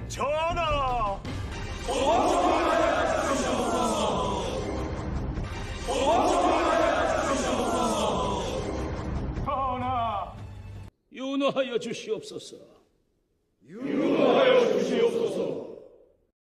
전하! 전하! 윤호하여 주시옵소서.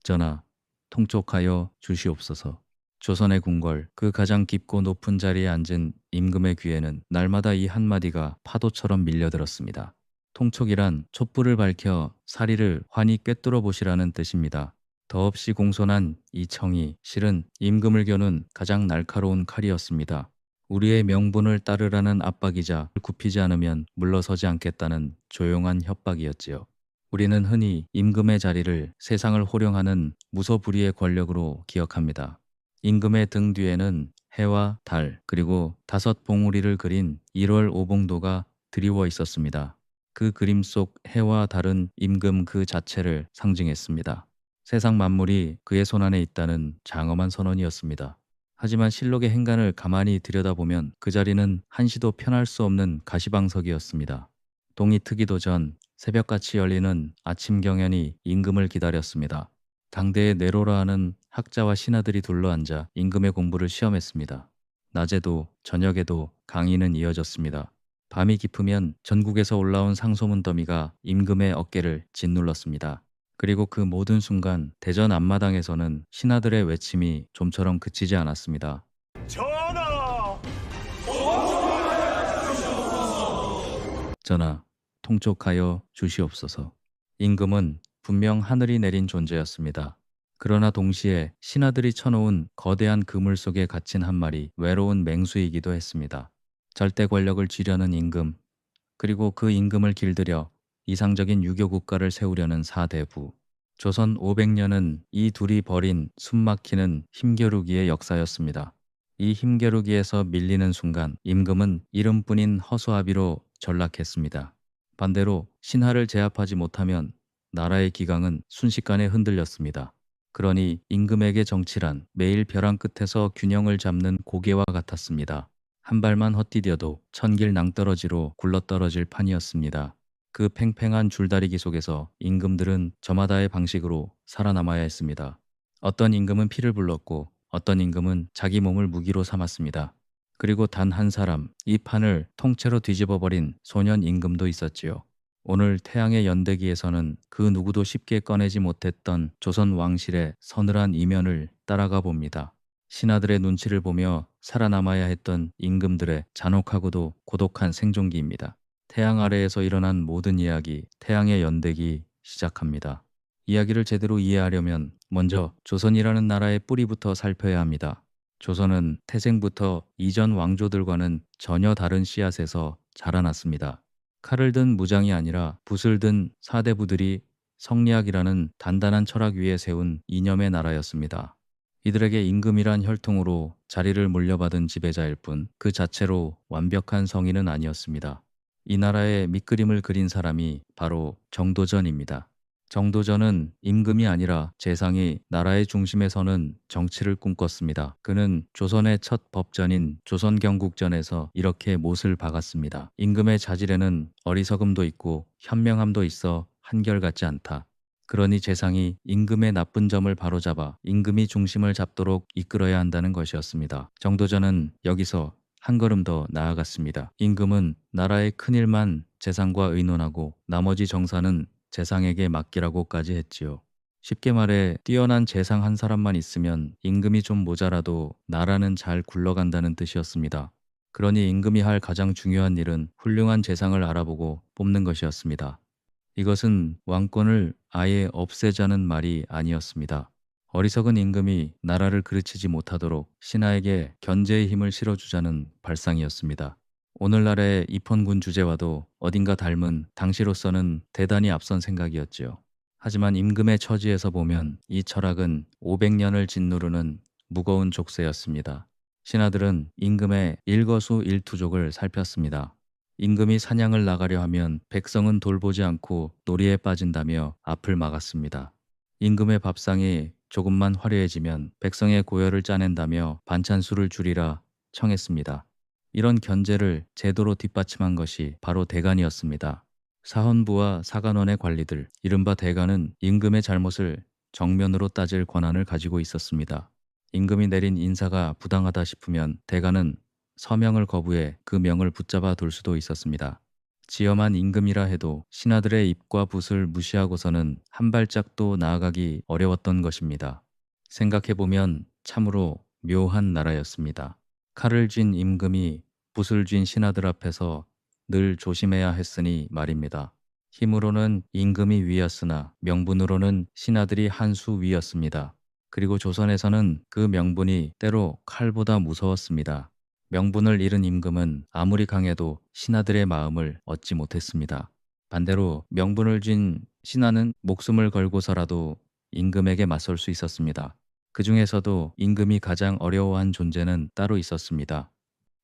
전하, 통촉하여 주시옵소서. 조선의 궁궐 그 가장 깊고 높은 자리에 앉은 임금의 귀에는 날마다 이 한마디가 파도처럼 밀려들었습니다. 통촉이란 촛불을 밝혀 사리를 환히 꿰뚫어 보시라는 뜻입니다. 더없이 공손한 이 청이 실은 임금을 겨눈 가장 날카로운 칼이었습니다. 우리의 명분을 따르라는 압박이자 굽히지 않으면 물러서지 않겠다는 조용한 협박이었지요. 우리는 흔히 임금의 자리를 세상을 호령하는 무소불위의 권력으로 기억합니다. 임금의 등 뒤에는 해와 달 그리고 5봉우리를 그린 1월 오봉도가 드리워 있었습니다. 그 그림 속 해와 달은 임금 그 자체를 상징했습니다. 세상 만물이 그의 손안에 있다는 장엄한 선언이었습니다. 하지만 실록의 행간을 가만히 들여다보면 그 자리는 한시도 편할 수 없는 가시방석이었습니다. 동이 트기도 전 새벽같이 열리는 아침 경연이 임금을 기다렸습니다. 당대의 네로라 하는 학자와 신하들이 둘러앉아 임금의 공부를 시험했습니다. 낮에도 저녁에도 강의는 이어졌습니다. 밤이 깊으면 전국에서 올라온 상소문 더미가 임금의 어깨를 짓눌렀습니다. 그리고 그 모든 순간 대전 앞마당에서는 신하들의 외침이 좀처럼 그치지 않았습니다. 전하! 전하, 통촉하여 주시옵소서. 임금은 분명 하늘이 내린 존재였습니다. 그러나 동시에 신하들이 쳐놓은 거대한 그물 속에 갇힌 한 마리 외로운 맹수이기도 했습니다. 절대 권력을 쥐려는 임금, 그리고 그 임금을 길들여 이상적인 유교 국가를 세우려는 사대부. 조선 500년은 이 둘이 벌인 숨막히는 힘겨루기의 역사였습니다. 이 힘겨루기에서 밀리는 순간 임금은 이름뿐인 허수아비로 전락했습니다. 반대로 신하를 제압하지 못하면 나라의 기강은 순식간에 흔들렸습니다. 그러니 임금에게 정치란 매일 벼랑 끝에서 균형을 잡는 고개와 같았습니다. 한 발만 헛디뎌도 천길 낭떠러지로 굴러떨어질 판이었습니다. 그 팽팽한 줄다리기 속에서 임금들은 저마다의 방식으로 살아남아야 했습니다. 어떤 임금은 피를 불렀고 어떤 임금은 자기 몸을 무기로 삼았습니다. 그리고 단 한 사람, 이 판을 통째로 뒤집어버린 소년 임금도 있었지요. 오늘 태양의 연대기에서는 그 누구도 쉽게 꺼내지 못했던 조선 왕실의 서늘한 이면을 따라가 봅니다. 신하들의 눈치를 보며 살아남아야 했던 임금들의 잔혹하고도 고독한 생존기입니다. 태양 아래에서 일어난 모든 이야기, 태양의 연대기 시작합니다. 이야기를 제대로 이해하려면 먼저 조선이라는 나라의 뿌리부터 살펴야 합니다. 조선은 태생부터 이전 왕조들과는 전혀 다른 씨앗에서 자라났습니다. 칼을 든 무장이 아니라 붓을 든 사대부들이 성리학이라는 단단한 철학 위에 세운 이념의 나라였습니다. 이들에게 임금이란 혈통으로 자리를 물려받은 지배자일 뿐 그 자체로 완벽한 성인은 아니었습니다. 이 나라의 밑그림을 그린 사람이 바로 정도전입니다. 정도전은 임금이 아니라 재상이 나라의 중심에 서는 정치를 꿈꿨습니다. 그는 조선의 첫 법전인 조선경국전에서 이렇게 못을 박았습니다. 임금의 자질에는 어리석음도 있고 현명함도 있어 한결같지 않다. 그러니 재상이 임금의 나쁜 점을 바로잡아 임금이 중심을 잡도록 이끌어야 한다는 것이었습니다. 정도전은 여기서 한 걸음 더 나아갔습니다. 임금은 나라의 큰일만 재상과 의논하고 나머지 정사는 재상에게 맡기라고까지 했지요. 쉽게 말해 뛰어난 재상 한 사람만 있으면 임금이 좀 모자라도 나라는 잘 굴러간다는 뜻이었습니다. 그러니 임금이 할 가장 중요한 일은 훌륭한 재상을 알아보고 뽑는 것이었습니다. 이것은 왕권을 아예 없애자는 말이 아니었습니다. 어리석은 임금이 나라를 그르치지 못하도록 신하에게 견제의 힘을 실어주자는 발상이었습니다. 오늘날의 입헌군 주제와도 어딘가 닮은 당시로서는 대단히 앞선 생각이었지요. 하지만 임금의 처지에서 보면 이 철학은 500년을 짓누르는 무거운 족쇄였습니다. 신하들은 임금의 일거수일투족을 살폈습니다. 임금이 사냥을 나가려 하면 백성은 돌보지 않고 놀이에 빠진다며 앞을 막았습니다. 임금의 밥상이 조금만 화려해지면 백성의 고열을 짜낸다며 반찬수를 줄이라 청했습니다. 이런 견제를 제도로 뒷받침한 것이 바로 대간이었습니다. 사헌부와 사관원의 관리들, 이른바 대가는 임금의 잘못을 정면으로 따질 권한을 가지고 있었습니다. 임금이 내린 인사가 부당하다 싶으면 대가는 서명을 거부해 그 명을 붙잡아 둘 수도 있었습니다. 지엄한 임금이라 해도 신하들의 입과 붓을 무시하고서는 한 발짝도 나아가기 어려웠던 것입니다. 생각해보면 참으로 묘한 나라였습니다. 칼을 쥔 임금이 붓을 쥔 신하들 앞에서 늘 조심해야 했으니 말입니다. 힘으로는 임금이 위였으나 명분으로는 신하들이 한 수 위였습니다. 그리고 조선에서는 그 명분이 때로 칼보다 무서웠습니다. 명분을 잃은 임금은 아무리 강해도 신하들의 마음을 얻지 못했습니다. 반대로 명분을 쥔 신하는 목숨을 걸고서라도 임금에게 맞설 수 있었습니다. 그 중에서도 임금이 가장 어려워한 존재는 따로 있었습니다.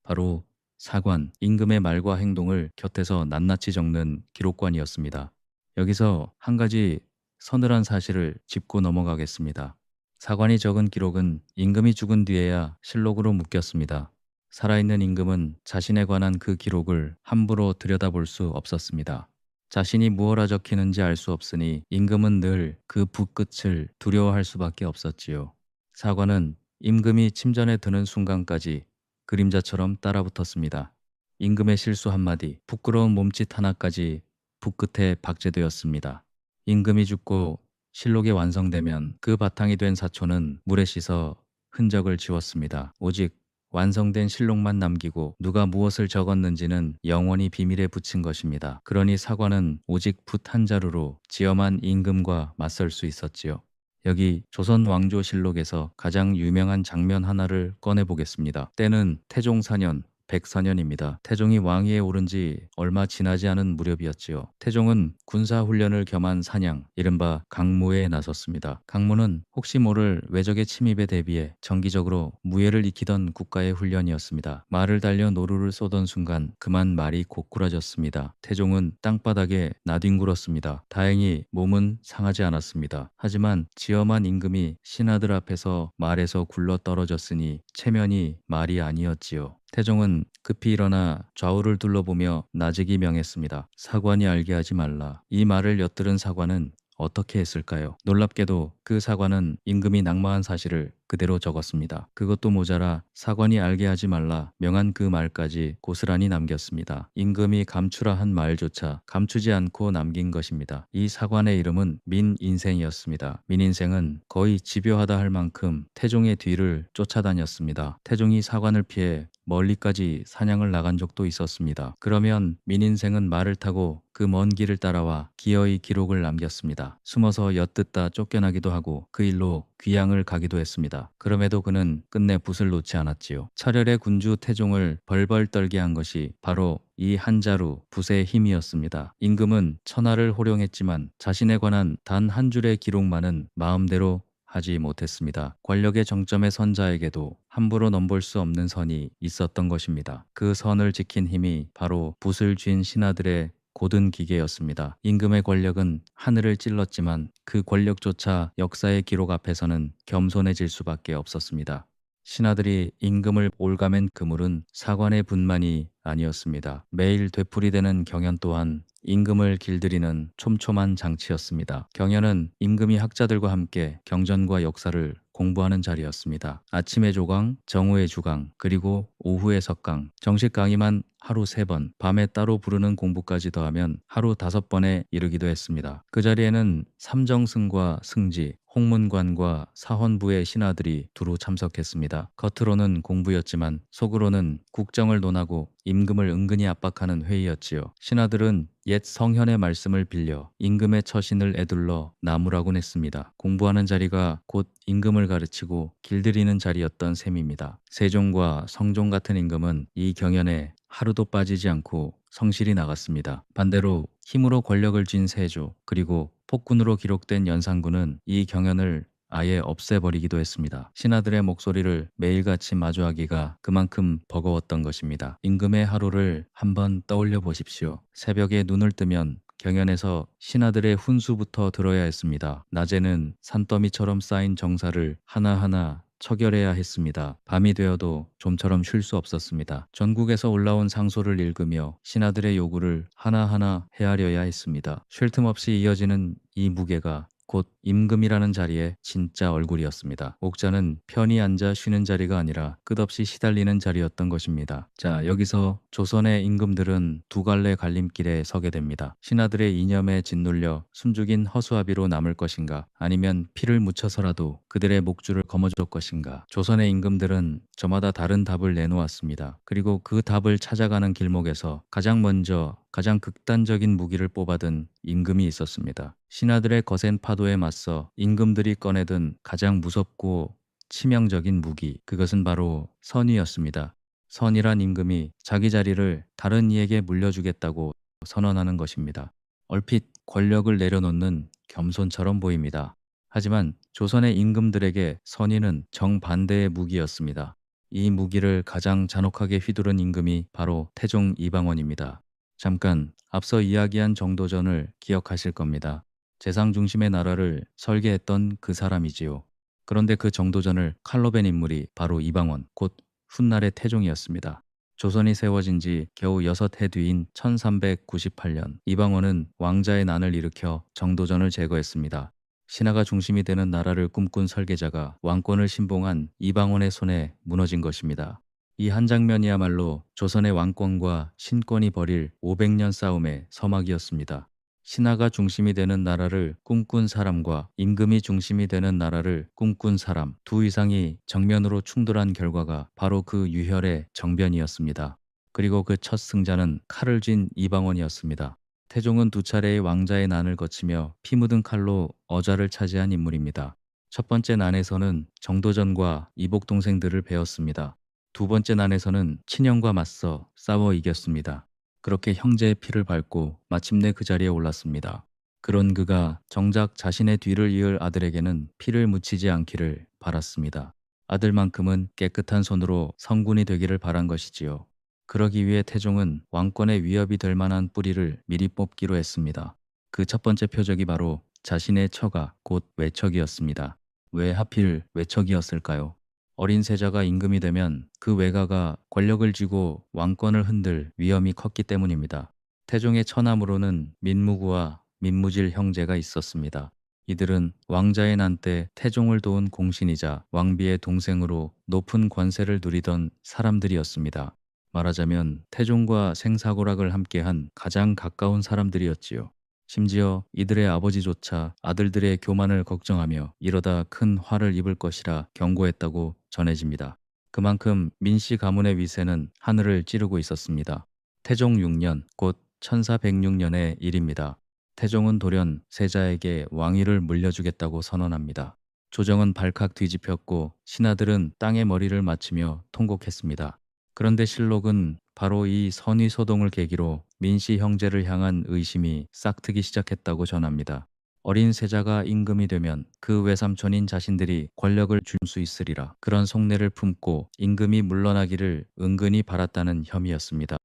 바로 사관, 임금의 말과 행동을 곁에서 낱낱이 적는 기록관이었습니다. 여기서 한 가지 서늘한 사실을 짚고 넘어가겠습니다. 사관이 적은 기록은 임금이 죽은 뒤에야 실록으로 묶였습니다. 살아있는 임금은 자신에 관한 그 기록을 함부로 들여다볼 수 없었습니다. 자신이 무엇라 적히는지 알 수 없으니 임금은 늘 그 붓끝을 두려워할 수밖에 없었지요. 사관은 임금이 침전에 드는 순간까지 그림자처럼 따라붙었습니다. 임금의 실수 한마디, 부끄러운 몸짓 하나까지 붓끝에 박제되었습니다. 임금이 죽고 실록이 완성되면 그 바탕이 된 사초는 물에 씻어 흔적을 지웠습니다. 오직 완성된 실록만 남기고 누가 무엇을 적었는지는 영원히 비밀에 붙인 것입니다. 그러니 사관은 오직 붓 한 자루로 지엄한 임금과 맞설 수 있었지요. 여기 조선 왕조실록에서 가장 유명한 장면 하나를 꺼내보겠습니다. 때는 태종 4년, 백사년입니다. 태종이 왕위에 오른 지 얼마 지나지 않은 무렵이었지요. 태종은 군사훈련을 겸한 사냥, 이른바 강무에 나섰습니다. 강무는 혹시 모를 외적의 침입에 대비해 정기적으로 무예를 익히던 국가의 훈련이었습니다. 말을 달려 노루를 쏘던 순간 그만 말이 고꾸라졌습니다. 태종은 땅바닥에 나뒹굴었습니다. 다행히 몸은 상하지 않았습니다. 하지만 지엄한 임금이 신하들 앞에서 말에서 굴러 떨어졌으니 체면이 말이 아니었지요. 태종은 급히 일어나 좌우를 둘러보며 나직이 명했습니다. 사관이 알게 하지 말라. 이 말을 엿들은 사관은 어떻게 했을까요? 놀랍게도 그 사관은 임금이 낙마한 사실을 그대로 적었습니다. 그것도 모자라 사관이 알게 하지 말라 명한 그 말까지 고스란히 남겼습니다. 임금이 감추라 한 말조차 감추지 않고 남긴 것입니다. 이 사관의 이름은 민인생이었습니다. 민인생은 거의 집요하다 할 만큼 태종의 뒤를 쫓아다녔습니다. 태종이 사관을 피해 멀리까지 사냥을 나간 적도 있었습니다. 그러면 민인생은 말을 타고 그 먼 길을 따라와 기어이 기록을 남겼습니다. 숨어서 엿듣다 쫓겨나기도 하고 그 일로 귀양을 가기도 했습니다. 그럼에도 그는 끝내 붓을 놓지 않았지요. 차렬의 군주 태종을 벌벌 떨게 한 것이 바로 이 한 자루 붓의 힘이었습니다. 임금은 천하를 호령했지만 자신에 관한 단 한 줄의 기록만은 마음대로 하지 못했습니다. 권력의 정점에 선 자에게도 함부로 넘볼 수 없는 선이 있었던 것입니다. 그 선을 지킨 힘이 바로 붓을 쥔 신하들의 고든 기계였습니다. 임금의 권력은 하늘을 찔렀지만 그 권력조차 역사의 기록 앞에서는 겸손해질 수밖에 없었습니다. 신하들이 임금을 올가맨 그물은 사관의 분만이 아니었습니다. 매일 되풀이되는 경연 또한 임금을 길들이는 촘촘한 장치였습니다. 경연은 임금이 학자들과 함께 경전과 역사를 공부하는 자리였습니다. 아침의 조강, 정오의 주강, 그리고 오후의 석강, 정식 강의만 하루 3번, 밤에 따로 부르는 공부까지 더하면 하루 5번에 이르기도 했습니다. 그 자리에는 삼정승과 승지, 홍문관과 사헌부의 신하들이 두루 참석했습니다. 겉으로는 공부였지만 속으로는 국정을 논하고 임금을 은근히 압박하는 회의였지요. 신하들은 옛 성현의 말씀을 빌려 임금의 처신을 에둘러 나무라곤 했습니다. 공부하는 자리가 곧 임금을 가르치고 길들이는 자리였던 셈입니다. 세종과 성종 같은 임금은 이 경연에 하루도 빠지지 않고 성실히 나갔습니다. 반대로 힘으로 권력을 쥔 세조 그리고 폭군으로 기록된 연산군은 이 경연을 아예 없애버리기도 했습니다. 신하들의 목소리를 매일같이 마주하기가 그만큼 버거웠던 것입니다. 임금의 하루를 한번 떠올려 보십시오. 새벽에 눈을 뜨면 경연에서 신하들의 훈수부터 들어야 했습니다. 낮에는 산더미처럼 쌓인 정사를 하나하나 처결해야 했습니다. 밤이 되어도 좀처럼 쉴 수 없었습니다. 전국에서 올라온 상소를 읽으며 신하들의 요구를 하나하나 헤아려야 했습니다. 쉴 틈 없이 이어지는 이 무게가 곧 임금이라는 자리의 진짜 얼굴이었습니다. 옥자는 편히 앉아 쉬는 자리가 아니라 끝없이 시달리는 자리였던 것입니다. 자, 여기서 조선의 임금들은 두 갈래 갈림길에 서게 됩니다. 신하들의 이념에 짓눌려 숨죽인 허수아비로 남을 것인가, 아니면 피를 묻혀서라도 그들의 목줄을 거머쥘 것인가. 조선의 임금들은 저마다 다른 답을 내놓았습니다. 그리고 그 답을 찾아가는 길목에서 가장 먼저 가장 극단적인 무기를 뽑아든 임금이 있었습니다. 신하들의 거센 파도에 맞서 임금들이 꺼내든 가장 무섭고 치명적인 무기, 그것은 바로 선의였습니다. 선의란 임금이 자기 자리를 다른 이에게 물려주겠다고 선언하는 것입니다. 얼핏 권력을 내려놓는 겸손처럼 보입니다. 하지만 조선의 임금들에게 선의는 정반대의 무기였습니다. 이 무기를 가장 잔혹하게 휘두른 임금이 바로 태종 이방원입니다. 잠깐 앞서 이야기한 정도전을 기억하실 겁니다. 재상 중심의 나라를 설계했던 그 사람이지요. 그런데 그 정도전을 칼로 벤 인물이 바로 이방원, 곧 훗날의 태종이었습니다. 조선이 세워진 지 겨우 6해 뒤인 1398년, 이방원은 왕자의 난을 일으켜 정도전을 제거했습니다. 신하가 중심이 되는 나라를 꿈꾼 설계자가 왕권을 신봉한 이방원의 손에 무너진 것입니다. 이 한 장면이야말로 조선의 왕권과 신권이 벌일 500년 싸움의 서막이었습니다. 신하가 중심이 되는 나라를 꿈꾼 사람과 임금이 중심이 되는 나라를 꿈꾼 사람, 두 이상이 정면으로 충돌한 결과가 바로 그 유혈의 정변이었습니다. 그리고 그 첫 승자는 칼을 쥔 이방원이었습니다. 태종은 두 차례의 왕자의 난을 거치며 피 묻은 칼로 어좌를 차지한 인물입니다. 첫 번째 난에서는 정도전과 이복 동생들을 베었습니다. 두 번째 난에서는 친형과 맞서 싸워 이겼습니다. 그렇게 형제의 피를 밟고 마침내 그 자리에 올랐습니다. 그런 그가 정작 자신의 뒤를 이을 아들에게는 피를 묻히지 않기를 바랐습니다. 아들만큼은 깨끗한 손으로 성군이 되기를 바란 것이지요. 그러기 위해 태종은 왕권의 위협이 될 만한 뿌리를 미리 뽑기로 했습니다. 그 첫 번째 표적이 바로 자신의 처가 곧 외척이었습니다. 왜 하필 외척이었을까요? 어린 세자가 임금이 되면 그 외가가 권력을 쥐고 왕권을 흔들 위험이 컸기 때문입니다. 태종의 처남으로는 민무구와 민무질 형제가 있었습니다. 이들은 왕자의 난 때 태종을 도운 공신이자 왕비의 동생으로 높은 권세를 누리던 사람들이었습니다. 말하자면 태종과 생사고락을 함께한 가장 가까운 사람들이었지요. 심지어 이들의 아버지조차 아들들의 교만을 걱정하며 이러다 큰 화를 입을 것이라 경고했다고 전해집니다. 그만큼 민씨 가문의 위세는 하늘을 찌르고 있었습니다. 태종 6년, 곧 1406년의 일입니다. 태종은 돌연 세자에게 왕위를 물려주겠다고 선언합니다. 조정은 발칵 뒤집혔고 신하들은 땅에 머리를 맞추며 통곡했습니다. 그런데 실록은 바로 이 선의소동을 계기로 민씨 형제를 향한 의심이 싹트기 시작했다고 전합니다. 어린 세자가 임금이 되면 그 외삼촌인 자신들이 권력을 줄 수 있으리라, 그런 속내를 품고 임금이 물러나기를 은근히 바랐다는 혐의였습니다.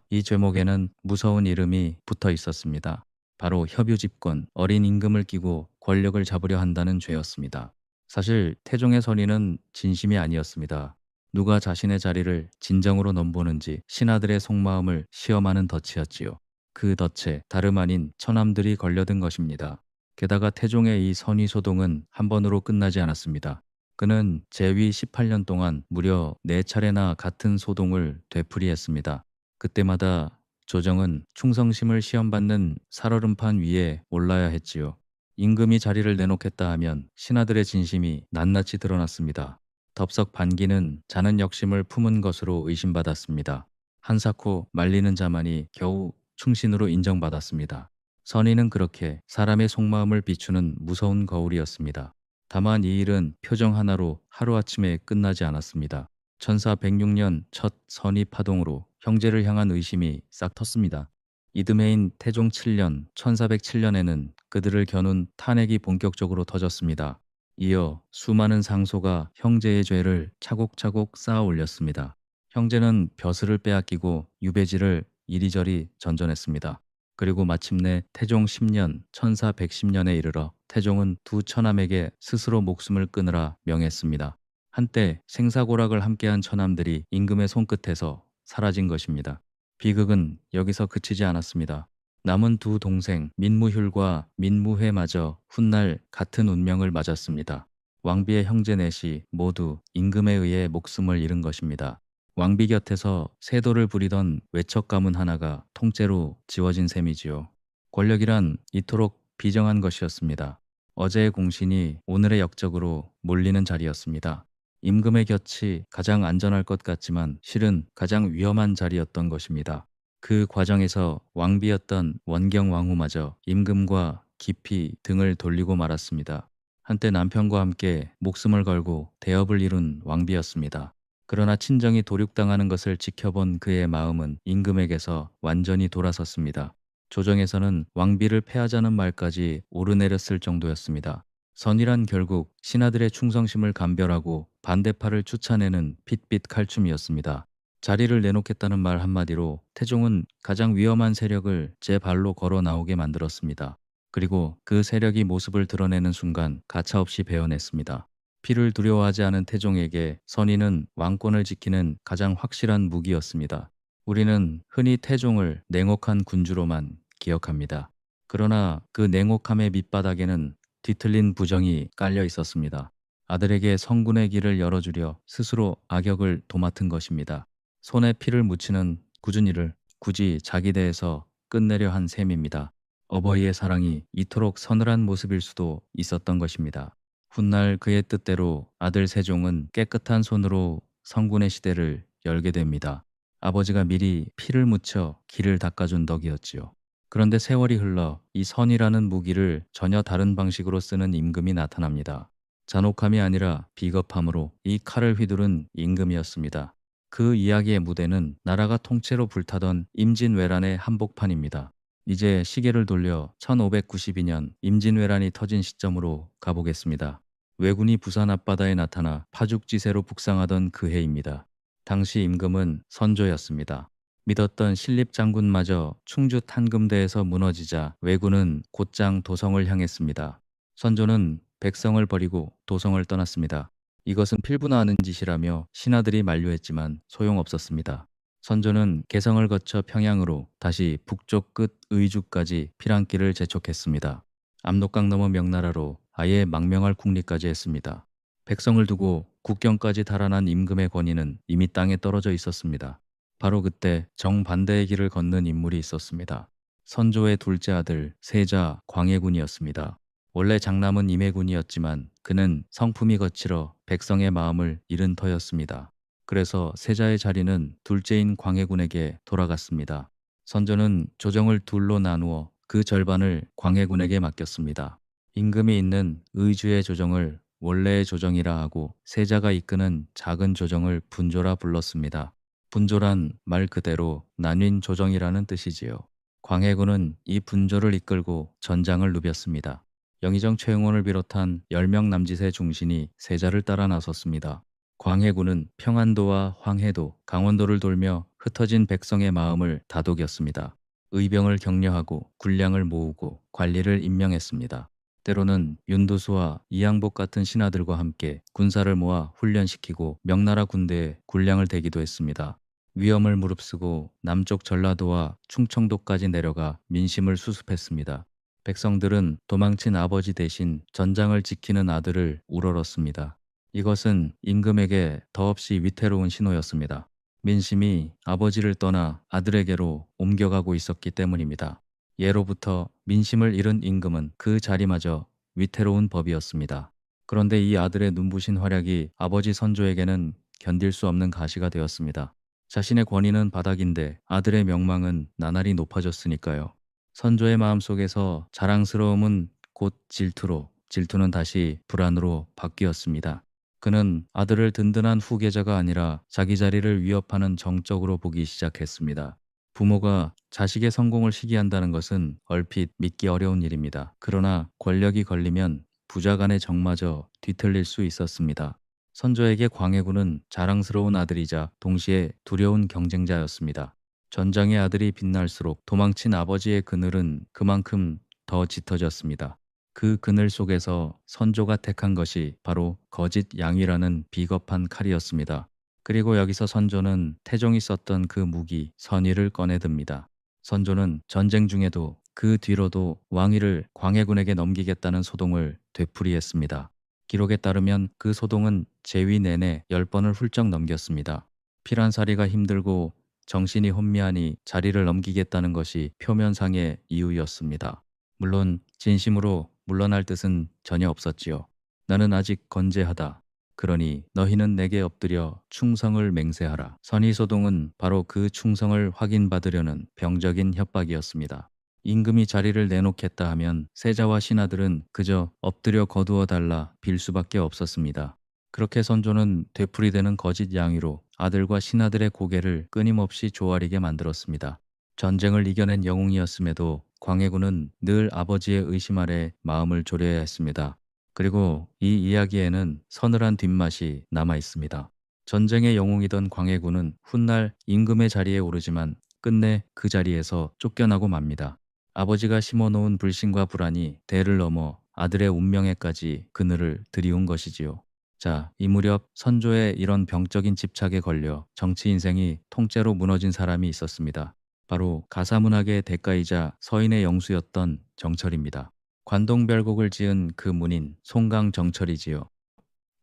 이 제목에는 무서운 이름이 붙어 있었습니다. 바로 협유집권, 어린 임금을 끼고 권력을 잡으려 한다는 죄였습니다. 사실 태종의 선의는 진심이 아니었습니다. 누가 자신의 자리를 진정으로 넘보는지 신하들의 속마음을 시험하는 덫이었지요. 그 덫에 다름 아닌 처남들이 걸려든 것입니다. 게다가 태종의 이 선의소동은 한 번으로 끝나지 않았습니다. 그는 재위 18년 동안 무려 4차례나 같은 소동을 되풀이했습니다. 그때마다 조정은 충성심을 시험받는 살얼음판 위에 올라야 했지요. 임금이 자리를 내놓겠다 하면 신하들의 진심이 낱낱이 드러났습니다. 덥석 반기는 자는 역심을 품은 것으로 의심받았습니다. 한사코 말리는 자만이 겨우 충신으로 인정받았습니다. 선의는 그렇게 사람의 속마음을 비추는 무서운 거울이었습니다. 다만 이 일은 표정 하나로 하루아침에 끝나지 않았습니다. 1406년 첫 선의 파동으로 형제를 향한 의심이 싹 텄습니다. 이듬해인 태종 7년 1407년에는 그들을 겨눈 탄핵이 본격적으로 터졌습니다. 이어 수많은 상소가 형제의 죄를 차곡차곡 쌓아 올렸습니다. 형제는 벼슬을 빼앗기고 유배지를 이리저리 전전했습니다. 그리고 마침내 태종 10년 1410년에 이르러 태종은 두 처남에게 스스로 목숨을 끊으라 명했습니다. 한때 생사고락을 함께한 처남들이 임금의 손끝에서 사라진 것입니다. 비극은 여기서 그치지 않았습니다. 남은 두 동생 민무휼과 민무회마저 훗날 같은 운명을 맞았습니다. 왕비의 형제 넷이 모두 임금에 의해 목숨을 잃은 것입니다. 왕비 곁에서 세도를 부리던 외척 가문 하나가 통째로 지워진 셈이지요. 권력이란 이토록 비정한 것이었습니다. 어제의 공신이 오늘의 역적으로 몰리는 자리였습니다. 임금의 곁이 가장 안전할 것 같지만 실은 가장 위험한 자리였던 것입니다. 그 과정에서 왕비였던 원경왕후마저 임금과 깊이 등을 돌리고 말았습니다. 한때 남편과 함께 목숨을 걸고 대업을 이룬 왕비였습니다. 그러나 친정이 도륙당하는 것을 지켜본 그의 마음은 임금에게서 완전히 돌아섰습니다. 조정에서는 왕비를 패하자는 말까지 오르내렸을 정도였습니다. 선이란 결국 신하들의 충성심을 감별하고 반대파를 쫓아내는 핏빛 칼춤이었습니다. 자리를 내놓겠다는 말 한마디로 태종은 가장 위험한 세력을 제 발로 걸어 나오게 만들었습니다. 그리고 그 세력이 모습을 드러내는 순간 가차없이 베어냈습니다. 피를 두려워하지 않은 태종에게 선의는 왕권을 지키는 가장 확실한 무기였습니다. 우리는 흔히 태종을 냉혹한 군주로만 기억합니다. 그러나 그 냉혹함의 밑바닥에는 뒤틀린 부정이 깔려 있었습니다. 아들에게 성군의 길을 열어주려 스스로 악역을 도맡은 것입니다. 손에 피를 묻히는 굳은 일을 굳이 자기 대에서 끝내려 한 셈입니다. 어버이의 사랑이 이토록 서늘한 모습일 수도 있었던 것입니다. 훗날 그의 뜻대로 아들 세종은 깨끗한 손으로 성군의 시대를 열게 됩니다. 아버지가 미리 피를 묻혀 길을 닦아준 덕이었지요. 그런데 세월이 흘러 이 선이라는 무기를 전혀 다른 방식으로 쓰는 임금이 나타납니다. 잔혹함이 아니라 비겁함으로 이 칼을 휘두른 임금이었습니다. 그 이야기의 무대는 나라가 통째로 불타던 임진왜란의 한복판입니다. 이제 시계를 돌려 1592년 임진왜란이 터진 시점으로 가보겠습니다. 왜군이 부산 앞바다에 나타나 파죽지세로 북상하던 그 해입니다. 당시 임금은 선조였습니다. 믿었던 신립장군마저 충주 탄금대에서 무너지자 왜군은 곧장 도성을 향했습니다. 선조는 백성을 버리고 도성을 떠났습니다. 이것은 필부나 하는 짓이라며 신하들이 만류했지만 소용없었습니다. 선조는 개성을 거쳐 평양으로 다시 북쪽 끝 의주까지 피랑길을 재촉했습니다. 압록강 넘어 명나라로 아예 망명할 궁리까지 했습니다. 백성을 두고 국경까지 달아난 임금의 권위는 이미 땅에 떨어져 있었습니다. 바로 그때 정반대의 길을 걷는 인물이 있었습니다. 선조의 둘째 아들 세자 광해군이었습니다. 원래 장남은 임해군이었지만 그는 성품이 거칠어 백성의 마음을 잃은 터였습니다. 그래서 세자의 자리는 둘째인 광해군에게 돌아갔습니다. 선조는 조정을 둘로 나누어 그 절반을 광해군에게 맡겼습니다. 임금이 있는 의주의 조정을 원래의 조정이라 하고 세자가 이끄는 작은 조정을 분조라 불렀습니다. 분조란 말 그대로 나뉜 조정이라는 뜻이지요. 광해군은 이 분조를 이끌고 전장을 누볐습니다. 영의정 최응원을 비롯한 10명 남짓의 중신이 세자를 따라 나섰습니다. 광해군은 평안도와 황해도, 강원도를 돌며 흩어진 백성의 마음을 다독였습니다. 의병을 격려하고 군량을 모으고 관리를 임명했습니다. 때로는 윤도수와 이양복 같은 신하들과 함께 군사를 모아 훈련시키고 명나라 군대에 군량을 대기도 했습니다. 위험을 무릅쓰고 남쪽 전라도와 충청도까지 내려가 민심을 수습했습니다. 백성들은 도망친 아버지 대신 전장을 지키는 아들을 우러렀습니다. 이것은 임금에게 더없이 위태로운 신호였습니다. 민심이 아버지를 떠나 아들에게로 옮겨가고 있었기 때문입니다. 예로부터 민심을 잃은 임금은 그 자리마저 위태로운 법이었습니다. 그런데 이 아들의 눈부신 활약이 아버지 선조에게는 견딜 수 없는 가시가 되었습니다. 자신의 권위는 바닥인데 아들의 명망은 나날이 높아졌으니까요. 선조의 마음속에서 자랑스러움은 곧 질투로, 질투는 다시 불안으로 바뀌었습니다. 그는 아들을 든든한 후계자가 아니라 자기 자리를 위협하는 정적으로 보기 시작했습니다. 부모가 자식의 성공을 시기한다는 것은 얼핏 믿기 어려운 일입니다. 그러나 권력이 걸리면 부자 간의 정마저 뒤틀릴 수 있었습니다. 선조에게 광해군은 자랑스러운 아들이자 동시에 두려운 경쟁자였습니다. 전장의 아들이 빛날수록 도망친 아버지의 그늘은 그만큼 더 짙어졌습니다. 그 그늘 속에서 선조가 택한 것이 바로 거짓 양이라는 비겁한 칼이었습니다. 그리고 여기서 선조는 태종이 썼던 그 무기 선의를 꺼내듭니다. 선조는 전쟁 중에도 그 뒤로도 왕위를 광해군에게 넘기겠다는 소동을 되풀이했습니다. 기록에 따르면 그 소동은 재위 내내 10번을 훌쩍 넘겼습니다. 피란살이가 힘들고 정신이 혼미하니 자리를 넘기겠다는 것이 표면상의 이유였습니다. 물론 진심으로 물러날 뜻은 전혀 없었지요. 나는 아직 건재하다. 그러니 너희는 내게 엎드려 충성을 맹세하라. 선의소동은 바로 그 충성을 확인받으려는 병적인 협박이었습니다. 임금이 자리를 내놓겠다 하면 세자와 신하들은 그저 엎드려 거두어 달라 빌 수밖에 없었습니다. 그렇게 선조는 되풀이되는 거짓 양위로 아들과 신하들의 고개를 끊임없이 조아리게 만들었습니다. 전쟁을 이겨낸 영웅이었음에도 광해군은 늘 아버지의 의심 아래 마음을 졸여야 했습니다. 그리고 이 이야기에는 서늘한 뒷맛이 남아 있습니다. 전쟁의 영웅이던 광해군은 훗날 임금의 자리에 오르지만 끝내 그 자리에서 쫓겨나고 맙니다. 아버지가 심어놓은 불신과 불안이 대를 넘어 아들의 운명에까지 그늘을 들이운 것이지요. 자, 이 무렵 선조의 이런 병적인 집착에 걸려 정치 인생이 통째로 무너진 사람이 있었습니다. 바로 가사문학의 대가이자 서인의 영수였던 정철입니다. 관동별곡을 지은 그 문인 송강정철이지요.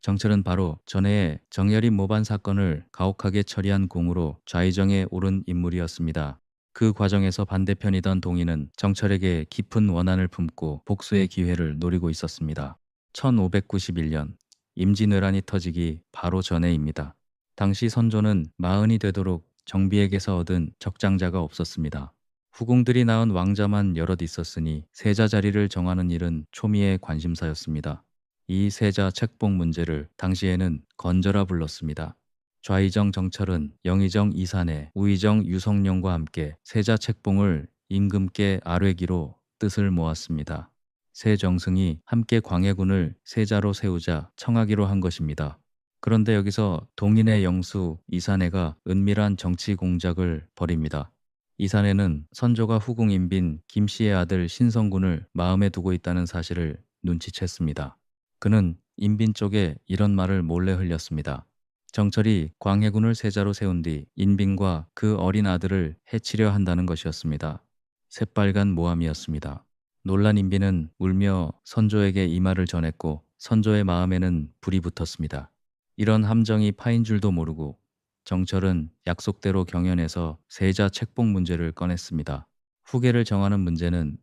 정철은 바로 전해의 정열이 모반 사건을 가혹하게 처리한 공으로 좌의정에 오른 인물이었습니다. 그 과정에서 반대편이던 동인은 정철에게 깊은 원한을 품고 복수의 기회를 노리고 있었습니다. 1591년 임진왜란이 터지기 바로 전해입니다. 당시 선조는 마흔이 되도록 정비에게서 얻은 적장자가 없었습니다. 후궁들이 낳은 왕자만 여럿 있었으니 세자 자리를 정하는 일은 초미의 관심사였습니다. 이 세자 책봉 문제를 당시에는 건져라 불렀습니다. 좌의정 정철은 영의정 이산해, 우의정 유성룡과 함께 세자 책봉을 임금께 아뢰기로 뜻을 모았습니다. 세 정승이 함께 광해군을 세자로 세우자 청하기로 한 것입니다. 그런데 여기서 동인의 영수 이산해가 은밀한 정치 공작을 벌입니다. 이산해는 선조가 후궁 인빈 김씨의 아들 신성군을 마음에 두고 있다는 사실을 눈치챘습니다. 그는 인빈 쪽에 이런 말을 몰래 흘렸습니다. 정철이 광해군을 세자로 세운 뒤 인빈과 그 어린 아들을 해치려 한다는 것이었습니다. 새빨간 모함이었습니다. 놀란 인빈은 울며 선조에게 이 말을 전했고 선조의 마음에는 불이 붙었습니다. 이런 함정이 파인 줄도 모르고 정철은 약속대로 경연에서 세자 책봉 문제를 꺼냈습니다. 후계를 정하는 문제는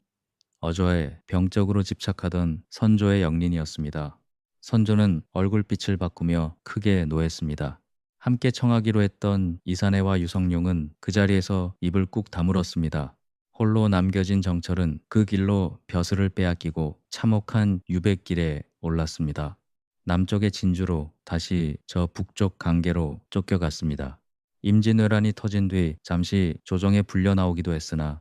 어저에 병적으로 집착하던 선조의 영린이었습니다. 선조는 얼굴빛을 바꾸며 크게 노했습니다. 함께 청하기로 했던 이산해와 유성룡은 그 자리에서 입을 꾹 다물었습니다. 홀로 남겨진 정철은 그 길로 벼슬을 빼앗기고 참혹한 유백길에 올랐습니다. 남쪽의 진주로 다시 저 북쪽 강계로 쫓겨갔습니다. 임진왜란이 터진 뒤 잠시 조정에 불려 나오기도 했으나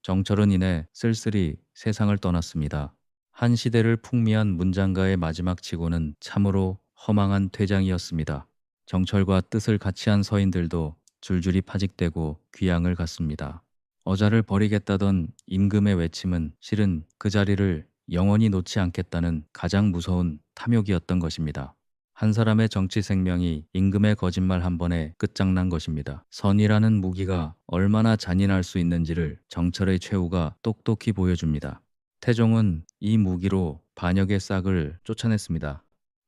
정철은 이내 쓸쓸히 세상을 떠났습니다. 한 시대를 풍미한 문장가의 마지막 치고는 참으로 허망한 퇴장이었습니다. 정철과 뜻을 같이 한 서인들도 줄줄이 파직되고 귀양을 갔습니다. 어자를 버리겠다던 임금의 외침은 실은 그 자리를 영원히 놓지 않겠다는 가장 무서운 탐욕이었던 것입니다. 한 사람의 정치 생명이 임금의 거짓말 한 번에 끝장난 것입니다. 선이라는 무기가 얼마나 잔인할 수 있는지를 정철의 최후가 똑똑히 보여줍니다. 태종은 이 무기로 반역의 싹을 쫓아냈습니다.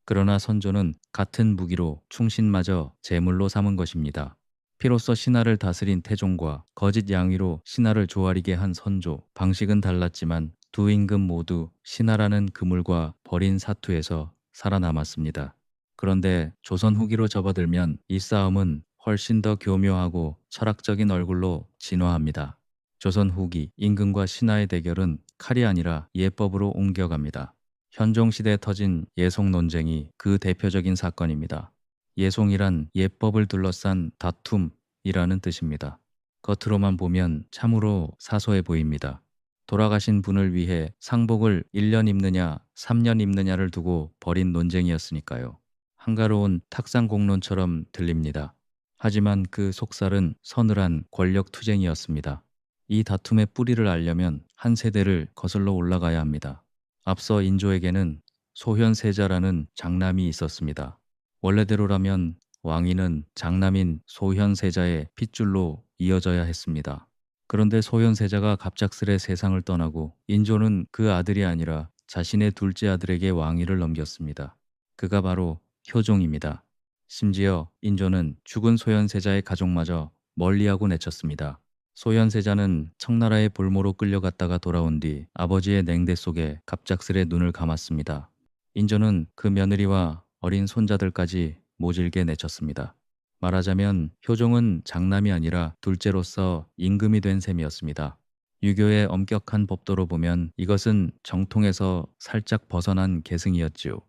그러나 선조는 같은 무기로 충신마저 제물로 삼은 것입니다. 피로써 신하를 다스린 태종과 거짓 양위로 신하를 조아리게 한 선조, 방식은 달랐지만 두 임금 모두 신하라는 그물과 버린 사투에서 살아남았습니다. 그런데 조선 후기로 접어들면 이 싸움은 훨씬 더 교묘하고 철학적인 얼굴로 진화합니다. 조선 후기 임금과 신하의 대결은 칼이 아니라 예법으로 옮겨갑니다. 현종시대에 터진 예송 논쟁이 그 대표적인 사건입니다. 예송이란 예법을 둘러싼 다툼이라는 뜻입니다. 겉으로만 보면 참으로 사소해 보입니다. 돌아가신 분을 위해 상복을 1년 입느냐 3년 입느냐를 두고 벌인 논쟁이었으니까요. 한가로운 탁상공론처럼 들립니다. 하지만 그 속살은 서늘한 권력투쟁이었습니다. 이 다툼의 뿌리를 알려면 한 세대를 거슬러 올라가야 합니다. 앞서 인조에게는 소현세자라는 장남이 있었습니다. 원래대로라면 왕위는 장남인 소현세자의 핏줄로 이어져야 했습니다. 그런데 소현세자가 갑작스레 세상을 떠나고 인조는 그 아들이 아니라 자신의 둘째 아들에게 왕위를 넘겼습니다. 그가 바로 효종입니다. 심지어 인조는 죽은 소현세자의 가족마저 멀리하고 내쳤습니다. 소현세자는 청나라의 볼모로 끌려갔다가 돌아온 뒤 아버지의 냉대 속에 갑작스레 눈을 감았습니다. 인조는 그 며느리와 어린 손자들까지 모질게 내쳤습니다. 말하자면 효종은 장남이 아니라 둘째로서 임금이 된 셈이었습니다. 유교의 엄격한 법도로 보면 이것은 정통에서 살짝 벗어난 계승이었지요.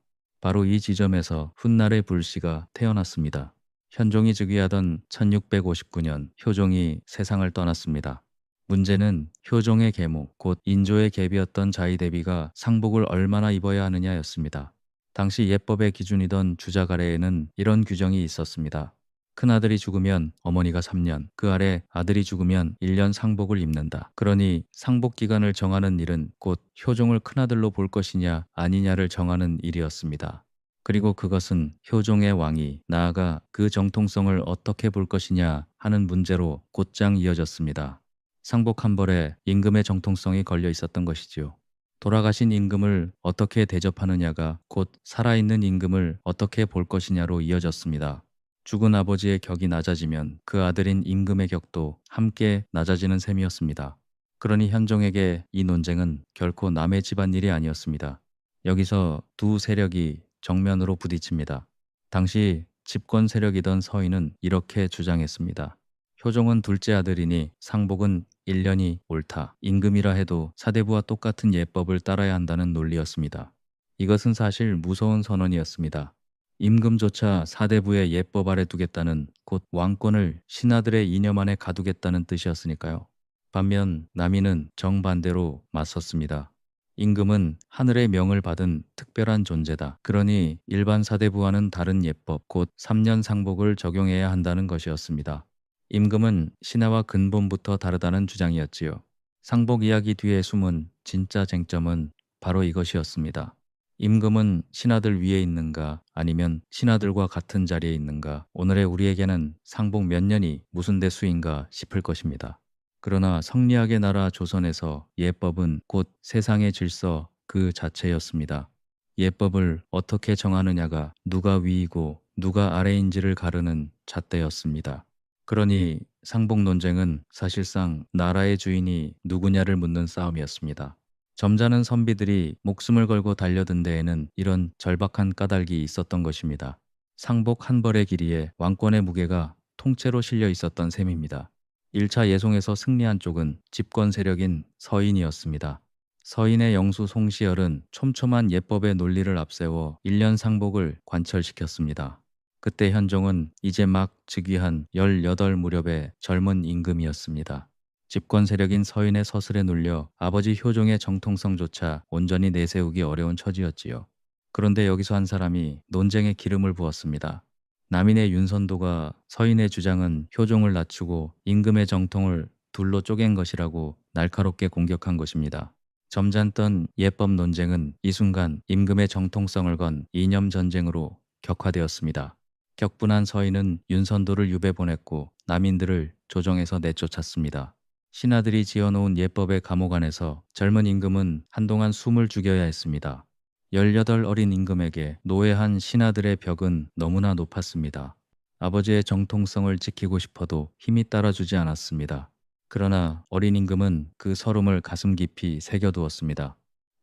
바로 이 지점에서 훗날의 불씨가 태어났습니다. 현종이 즉위하던 1659년 효종이 세상을 떠났습니다. 문제는 효종의 계모, 곧 인조의 계비였던 자의대비가 상복을 얼마나 입어야 하느냐였습니다. 당시 예법의 기준이던 주자가래에는 이런 규정이 있었습니다. 큰아들이 죽으면 어머니가 3년, 그 아래 아들이 죽으면 1년 상복을 입는다. 그러니 상복 기간을 정하는 일은 곧 효종을 큰아들로 볼 것이냐 아니냐를 정하는 일이었습니다. 그리고 그것은 효종의 왕위, 나아가 그 정통성을 어떻게 볼 것이냐 하는 문제로 곧장 이어졌습니다. 상복 한 벌에 임금의 정통성이 걸려 있었던 것이지요. 돌아가신 임금을 어떻게 대접하느냐가 곧 살아있는 임금을 어떻게 볼 것이냐로 이어졌습니다. 죽은 아버지의 격이 낮아지면 그 아들인 임금의 격도 함께 낮아지는 셈이었습니다. 그러니 현종에게 이 논쟁은 결코 남의 집안일이 아니었습니다. 여기서 두 세력이 정면으로 부딪힙니다. 당시 집권 세력이던 서인은 이렇게 주장했습니다. 효종은 둘째 아들이니 상복은 1년이 옳다. 임금이라 해도 사대부와 똑같은 예법을 따라야 한다는 논리였습니다. 이것은 사실 무서운 선언이었습니다. 임금조차 사대부의 예법 아래 두겠다는 곧 왕권을 신하들의 이념 안에 가두겠다는 뜻이었으니까요. 반면 남인은 정반대로 맞섰습니다. 임금은 하늘의 명을 받은 특별한 존재다. 그러니 일반 사대부와는 다른 예법, 곧 3년 상복을 적용해야 한다는 것이었습니다. 임금은 신하와 근본부터 다르다는 주장이었지요. 상복 이야기 뒤에 숨은 진짜 쟁점은 바로 이것이었습니다. 임금은 신하들 위에 있는가 아니면 신하들과 같은 자리에 있는가. 오늘의 우리에게는 상복 몇 년이 무슨 대수인가 싶을 것입니다. 그러나 성리학의 나라 조선에서 예법은 곧 세상의 질서 그 자체였습니다. 예법을 어떻게 정하느냐가 누가 위이고 누가 아래인지를 가르는 잣대였습니다. 그러니 상복 논쟁은 사실상 나라의 주인이 누구냐를 묻는 싸움이었습니다. 점잖은 선비들이 목숨을 걸고 달려든 데에는 이런 절박한 까닭이 있었던 것입니다. 상복 한 벌의 길이에 왕권의 무게가 통째로 실려 있었던 셈입니다. 1차 예송에서 승리한 쪽은 집권 세력인 서인이었습니다. 서인의 영수 송시열은 촘촘한 예법의 논리를 앞세워 1년 상복을 관철시켰습니다. 그때 현종은 이제 막 즉위한 18 무렵의 젊은 임금이었습니다. 집권 세력인 서인의 서슬에 눌려 아버지 효종의 정통성조차 온전히 내세우기 어려운 처지였지요. 그런데 여기서 한 사람이 논쟁에 기름을 부었습니다. 남인의 윤선도가 서인의 주장은 효종을 낮추고 임금의 정통을 둘로 쪼갠 것이라고 날카롭게 공격한 것입니다. 점잖던 예법 논쟁은 이 순간 임금의 정통성을 건 이념 전쟁으로 격화되었습니다. 격분한 서인은 윤선도를 유배 보냈고 남인들을 조정에서 내쫓았습니다. 신하들이 지어놓은 예법의 감옥 안에서 젊은 임금은 한동안 숨을 죽여야 했습니다. 18 어린 임금에게 노예한 신하들의 벽은 너무나 높았습니다. 아버지의 정통성을 지키고 싶어도 힘이 따라주지 않았습니다. 그러나 어린 임금은 그 서름을 가슴 깊이 새겨두었습니다.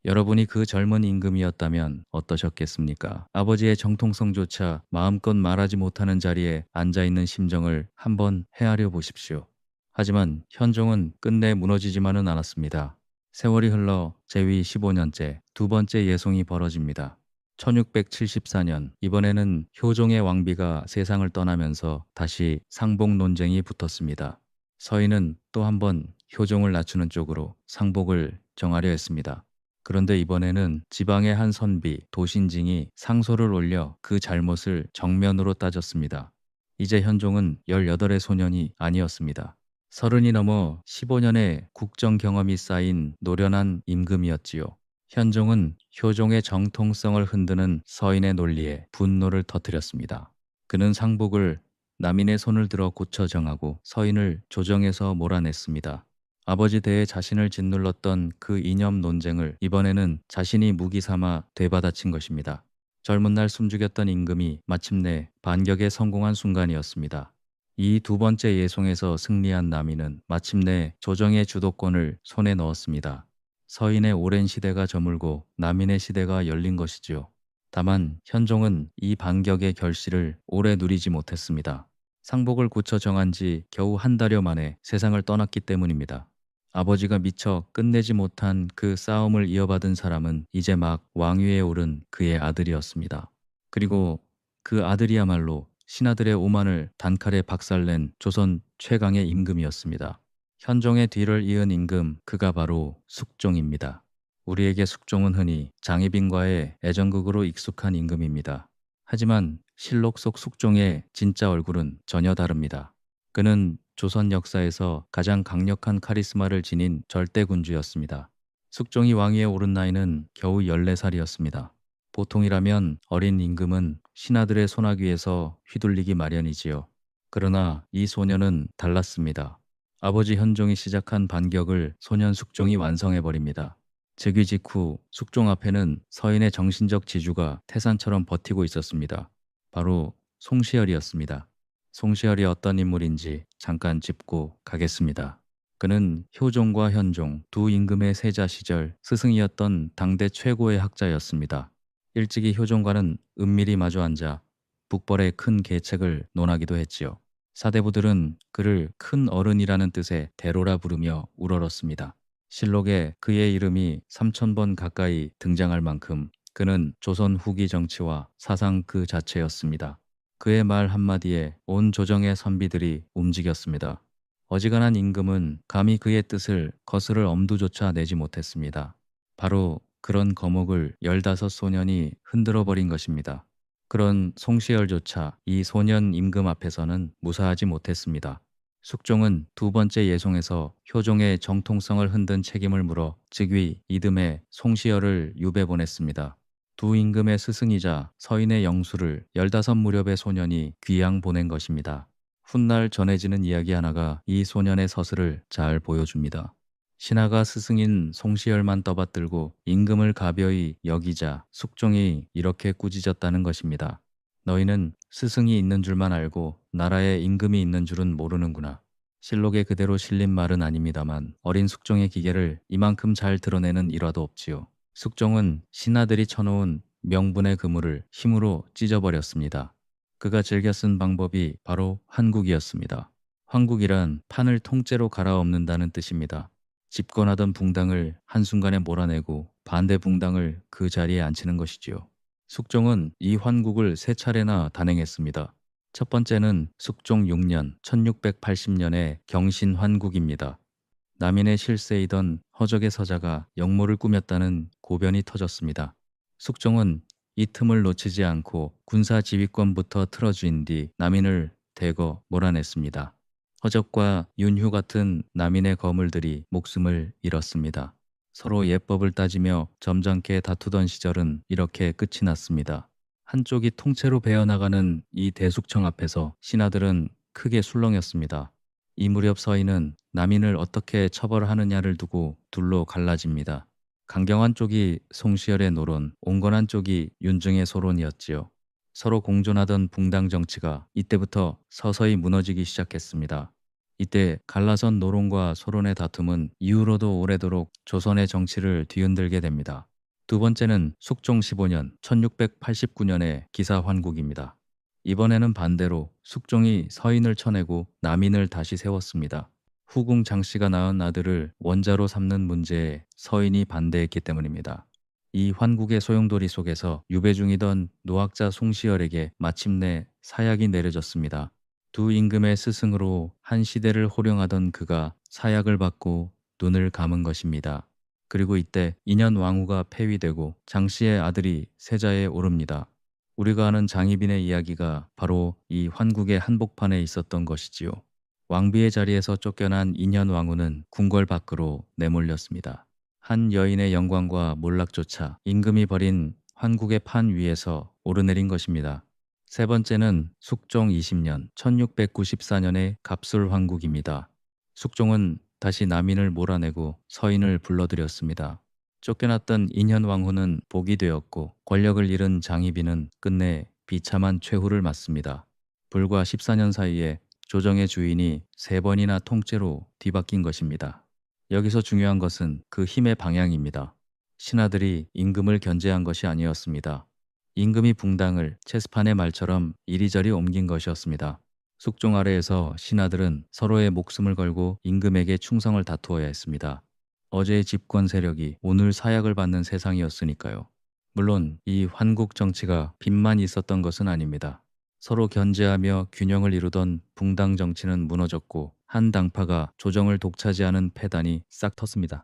여러분이 그 젊은 임금이었다면 어떠셨겠습니까? 아버지의 정통성조차 마음껏 말하지 못하는 자리에 앉아있는 심정을 한번 헤아려 보십시오. 하지만 현종은 끝내 무너지지만은 않았습니다. 세월이 흘러 제위 15년째 두 번째 예송이 벌어집니다. 1674년 이번에는 효종의 왕비가 세상을 떠나면서 다시 상복 논쟁이 붙었습니다. 서인은 또 한 번 효종을 낮추는 쪽으로 상복을 정하려 했습니다. 그런데 이번에는 지방의 한 선비 도신징이 상소를 올려 그 잘못을 정면으로 따졌습니다. 이제 현종은 18의 소년이 아니었습니다. 30이 넘어 15년의 국정 경험이 쌓인 노련한 임금이었지요. 현종은 효종의 정통성을 흔드는 서인의 논리에 분노를 터뜨렸습니다. 그는 상복을 남인의 손을 들어 고쳐 정하고 서인을 조정에서 몰아냈습니다. 아버지 대에 자신을 짓눌렀던 그 이념 논쟁을 이번에는 자신이 무기 삼아 되받아친 것입니다. 젊은 날 숨죽였던 임금이 마침내 반격에 성공한 순간이었습니다. 이 두 번째 예송에서 승리한 남인은 마침내 조정의 주도권을 손에 넣었습니다. 서인의 오랜 시대가 저물고 남인의 시대가 열린 것이지요. 다만 현종은 이 반격의 결실을 오래 누리지 못했습니다. 상복을 고쳐 정한 지 겨우 한 달여 만에 세상을 떠났기 때문입니다. 아버지가 미처 끝내지 못한 그 싸움을 이어받은 사람은 이제 막 왕위에 오른 그의 아들이었습니다. 그리고 그 아들이야말로 신하들의 오만을 단칼에 박살낸 조선 최강의 임금이었습니다. 현종의 뒤를 이은 임금, 그가 바로 숙종입니다. 우리에게 숙종은 흔히 장희빈과의 애정극으로 익숙한 임금입니다. 하지만 실록 속 숙종의 진짜 얼굴은 전혀 다릅니다. 그는 조선 역사에서 가장 강력한 카리스마를 지닌 절대군주였습니다. 숙종이 왕위에 오른 나이는 겨우 14살이었습니다. 보통이라면 어린 임금은 신하들의 손아귀에서 휘둘리기 마련이지요. 그러나 이 소년은 달랐습니다. 아버지 현종이 시작한 반격을 소년 숙종이 완성해버립니다. 즉위 직후 숙종 앞에는 서인의 정신적 지주가 태산처럼 버티고 있었습니다. 바로 송시열이었습니다. 송시열이 어떤 인물인지 잠깐 짚고 가겠습니다. 그는 효종과 현종 두 임금의 세자 시절 스승이었던 당대 최고의 학자였습니다. 일찍이 효종과는 은밀히 마주 앉아 북벌의 큰 계책을 논하기도 했지요. 사대부들은 그를 큰 어른이라는 뜻의 대로라 부르며 우러렀습니다. 실록에 그의 이름이 3,000번 가까이 등장할 만큼 그는 조선 후기 정치와 사상 그 자체였습니다. 그의 말 한마디에 온 조정의 선비들이 움직였습니다. 어지간한 임금은 감히 그의 뜻을 거스를 엄두조차 내지 못했습니다. 바로 그런 거목을 15소년이 흔들어버린 것입니다. 그런 송시열조차 이 소년 임금 앞에서는 무사하지 못했습니다. 숙종은 두 번째 예송에서 효종의 정통성을 흔든 책임을 물어 즉위 이듬해 송시열을 유배 보냈습니다. 두 임금의 스승이자 서인의 영수를 15 무렵의 소년이 귀양 보낸 것입니다. 훗날 전해지는 이야기 하나가 이 소년의 서슬을 잘 보여줍니다. 신하가 스승인 송시열만 떠받들고 임금을 가벼이 여기자 숙종이 이렇게 꾸짖었다는 것입니다. 너희는 스승이 있는 줄만 알고 나라에 임금이 있는 줄은 모르는구나. 실록에 그대로 실린 말은 아닙니다만 어린 숙종의 기계를 이만큼 잘 드러내는 일화도 없지요. 숙종은 신하들이 쳐놓은 명분의 그물을 힘으로 찢어버렸습니다. 그가 즐겨 쓴 방법이 바로 환국이었습니다. 환국이란 판을 통째로 갈아엎는다는 뜻입니다. 집권하던 붕당을 한순간에 몰아내고 반대 붕당을 그 자리에 앉히는 것이지요. 숙종은 이 환국을 3차례나 단행했습니다. 첫 번째는 숙종 6년 1680년의 경신환국입니다. 남인의 실세이던 허적의 서자가 역모를 꾸몄다는 고변이 터졌습니다. 숙종은 이 틈을 놓치지 않고 군사 지휘권부터 틀어쥔 뒤 남인을 대거 몰아냈습니다. 허적과 윤휴 같은 남인의 거물들이 목숨을 잃었습니다. 서로 예법을 따지며 점잖게 다투던 시절은 이렇게 끝이 났습니다. 한쪽이 통째로 베어나가는 이 대숙청 앞에서 신하들은 크게 술렁였습니다. 이 무렵 서인은 남인을 어떻게 처벌하느냐를 두고 둘로 갈라집니다. 강경한 쪽이 송시열의 노론, 온건한 쪽이 윤중의 소론이었지요. 서로 공존하던 붕당 정치가 이때부터 서서히 무너지기 시작했습니다. 이때 갈라선 노론과 소론의 다툼은 이후로도 오래도록 조선의 정치를 뒤흔들게 됩니다. 두 번째는 숙종 15년 1689년의 기사환국입니다. 이번에는 반대로 숙종이 서인을 쳐내고 남인을 다시 세웠습니다. 후궁 장씨가 낳은 아들을 원자로 삼는 문제에 서인이 반대했기 때문입니다. 이 환국의 소용돌이 속에서 유배 중이던 노학자 송시열에게 마침내 사약이 내려졌습니다. 두 임금의 스승으로 한 시대를 호령하던 그가 사약을 받고 눈을 감은 것입니다. 그리고 이때 인현 왕후가 폐위되고 장씨의 아들이 세자에 오릅니다. 우리가 아는 장희빈의 이야기가 바로 이 환국의 한복판에 있었던 것이지요. 왕비의 자리에서 쫓겨난 인현 왕후는 궁궐 밖으로 내몰렸습니다. 한 여인의 영광과 몰락조차 임금이 벌인 환국의 판 위에서 오르내린 것입니다. 세 번째는 숙종 20년 1694년의 갑술 환국입니다. 숙종은 다시 남인을 몰아내고 서인을 불러들였습니다. 쫓겨났던 인현왕후는 복이 되었고 권력을 잃은 장희빈은 끝내 비참한 최후를 맞습니다. 불과 14년 사이에 조정의 주인이 3번이나 통째로 뒤바뀐 것입니다. 여기서 중요한 것은 그 힘의 방향입니다. 신하들이 임금을 견제한 것이 아니었습니다. 임금이 붕당을 체스판의 말처럼 이리저리 옮긴 것이었습니다. 숙종 아래에서 신하들은 서로의 목숨을 걸고 임금에게 충성을 다투어야 했습니다. 어제의 집권 세력이 오늘 사약을 받는 세상이었으니까요. 물론 이 환국 정치가 빚만 있었던 것은 아닙니다. 서로 견제하며 균형을 이루던 붕당 정치는 무너졌고 한 당파가 조정을 독차지하는 패단이 싹 텄습니다.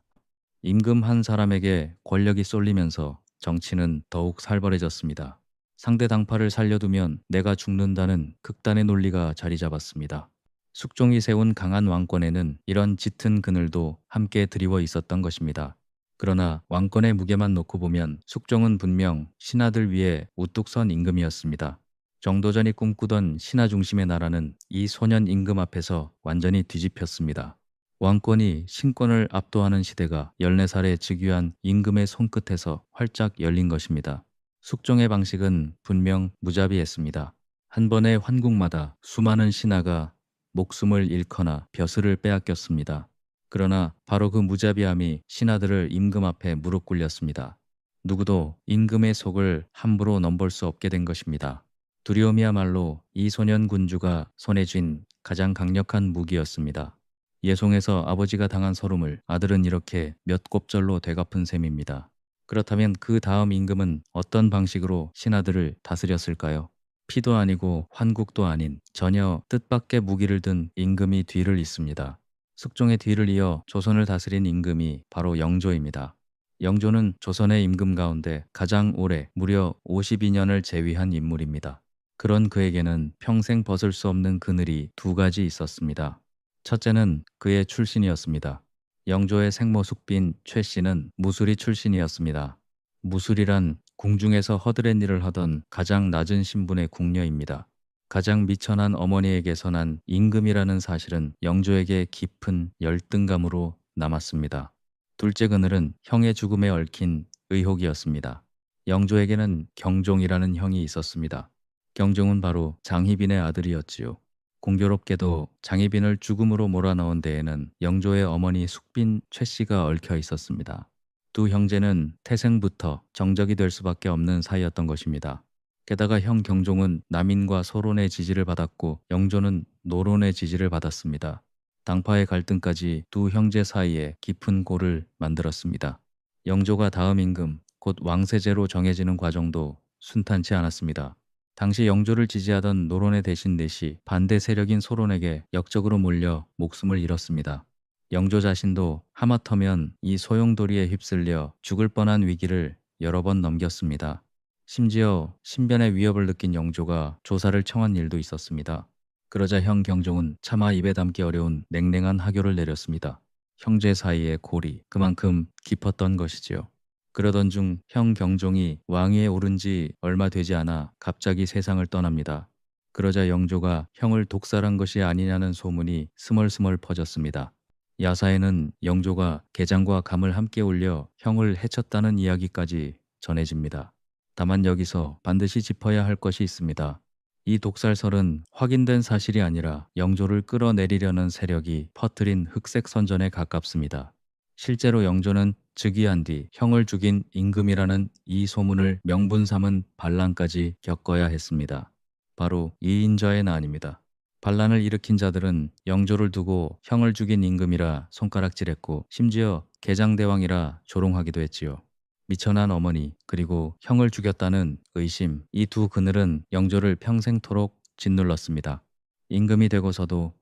임금 한 사람에게 권력이 쏠리면서 정치는 더욱 살벌해졌습니다. 상대 당파를 살려두면 내가 죽는다는 극단의 논리가 자리 잡았습니다. 숙종이 세운 강한 왕권에는 이런 짙은 그늘도 함께 드리워 있었던 것입니다. 그러나 왕권의 무게만 놓고 보면 숙종은 분명 신하들 위에 우뚝 선 임금이었습니다. 정도전이 꿈꾸던 신하 중심의 나라는 이 소년 임금 앞에서 완전히 뒤집혔습니다. 왕권이 신권을 압도하는 시대가 14살의 즉위한 임금의 손끝에서 활짝 열린 것입니다. 숙종의 방식은 분명 무자비했습니다. 한 번의 환국마다 수많은 신하가 목숨을 잃거나 벼슬을 빼앗겼습니다. 그러나 바로 그 무자비함이 신하들을 임금 앞에 무릎 꿇렸습니다. 누구도 임금의 속을 함부로 넘볼 수 없게 된 것입니다. 두려움이야말로 이 소년 군주가 손에 쥔 가장 강력한 무기였습니다. 예송에서 아버지가 당한 서름을 아들은 이렇게 몇 곱절로 되갚은 셈입니다. 그렇다면 그 다음 임금은 어떤 방식으로 신하들을 다스렸을까요? 피도 아니고 환국도 아닌 전혀 뜻밖의 무기를 든 임금이 뒤를 잇습니다. 숙종의 뒤를 이어 조선을 다스린 임금이 바로 영조입니다. 영조는 조선의 임금 가운데 가장 오래 무려 52년을 재위한 인물입니다. 그런 그에게는 평생 벗을 수 없는 그늘이 2가지 있었습니다. 첫째는 그의 출신이었습니다. 영조의 생모 숙빈 최 씨는 무술이 출신이었습니다. 무술이란 궁중에서 허드렛 일을 하던 가장 낮은 신분의 궁녀입니다. 가장 미천한 어머니에게서 난 임금이라는 사실은 영조에게 깊은 열등감으로 남았습니다. 둘째 그늘은 형의 죽음에 얽힌 의혹이었습니다. 영조에게는 경종이라는 형이 있었습니다. 경종은 바로 장희빈의 아들이었지요. 공교롭게도 장희빈을 죽음으로 몰아넣은 데에는 영조의 어머니 숙빈 최 씨가 얽혀 있었습니다. 두 형제는 태생부터 정적이 될 수밖에 없는 사이였던 것입니다. 게다가 형 경종은 남인과 소론의 지지를 받았고 영조는 노론의 지지를 받았습니다. 당파의 갈등까지 두 형제 사이에 깊은 골을 만들었습니다. 영조가 다음 임금, 곧 왕세제로 정해지는 과정도 순탄치 않았습니다. 당시 영조를 지지하던 노론의 대신 넷이 반대 세력인 소론에게 역적으로 몰려 목숨을 잃었습니다. 영조 자신도 하마터면 이 소용돌이에 휩쓸려 죽을 뻔한 위기를 여러 번 넘겼습니다. 심지어 신변의 위협을 느낀 영조가 조사를 청한 일도 있었습니다. 그러자 형 경종은 차마 입에 담기 어려운 냉랭한 하교를 내렸습니다. 형제 사이의 골이 그만큼 깊었던 것이지요. 그러던 중 형 경종이 왕위에 오른 지 얼마 되지 않아 갑자기 세상을 떠납니다. 그러자 영조가 형을 독살한 것이 아니냐는 소문이 스멀스멀 퍼졌습니다. 야사에는 영조가 게장과 감을 함께 올려 형을 해쳤다는 이야기까지 전해집니다. 다만 여기서 반드시 짚어야 할 것이 있습니다. 이 독살설은 확인된 사실이 아니라 영조를 끌어내리려는 세력이 퍼뜨린 흑색 선전에 가깝습니다. 실제로 영조는 즉위한 뒤 형을 죽인 임금이라는 이 소문을 명분 삼은 반란까지 겪어야 했습니다. 바로 이인자의 난입니다. 반란을 일으킨 자들은 영조를 두고 형을 죽인 임금이라 손가락질했고 심지어 개장대왕이라 조롱하기도 했지요. 미천한 어머니 그리고 형을 죽였다는 의심, 이 두 그늘은 영조를 평생토록 짓눌렀습니다. 임금이 되고서도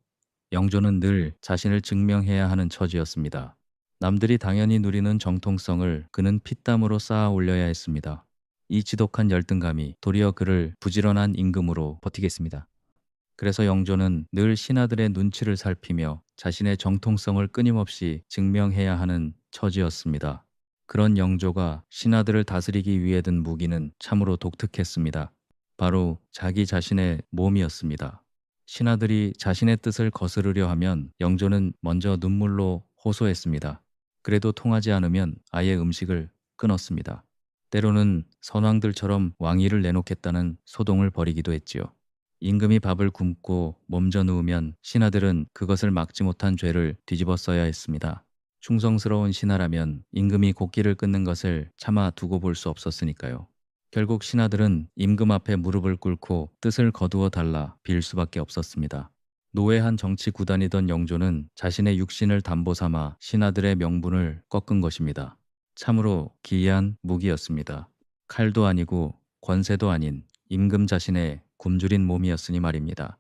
영조는 늘 자신을 증명해야 하는 처지였습니다. 남들이 당연히 누리는 정통성을 그는 피땀으로 쌓아 올려야 했습니다. 이 지독한 열등감이 도리어 그를 부지런한 임금으로 버티게 했습니다. 그래서 영조는 늘 신하들의 눈치를 살피며 자신의 정통성을 끊임없이 증명해야 하는 처지였습니다. 그런 영조가 신하들을 다스리기 위해 든 무기는 참으로 독특했습니다. 바로 자기 자신의 몸이었습니다. 신하들이 자신의 뜻을 거스르려 하면 영조는 먼저 눈물로 호소했습니다. 그래도 통하지 않으면 아예 음식을 끊었습니다. 때로는 선왕들처럼 왕위를 내놓겠다는 소동을 벌이기도 했지요. 임금이 밥을 굶고 몸져 누우면 신하들은 그것을 막지 못한 죄를 뒤집어 써야 했습니다. 충성스러운 신하라면 임금이 곡기를 끊는 것을 차마 두고 볼 수 없었으니까요. 결국 신하들은 임금 앞에 무릎을 꿇고 뜻을 거두어 달라 빌 수밖에 없었습니다. 노회한 정치 구단이던 영조는 자신의 육신을 담보 삼아 신하들의 명분을 꺾은 것입니다. 참으로 기이한 무기였습니다. 칼도 아니고 권세도 아닌 임금 자신의 굶주린 몸이었으니 말입니다.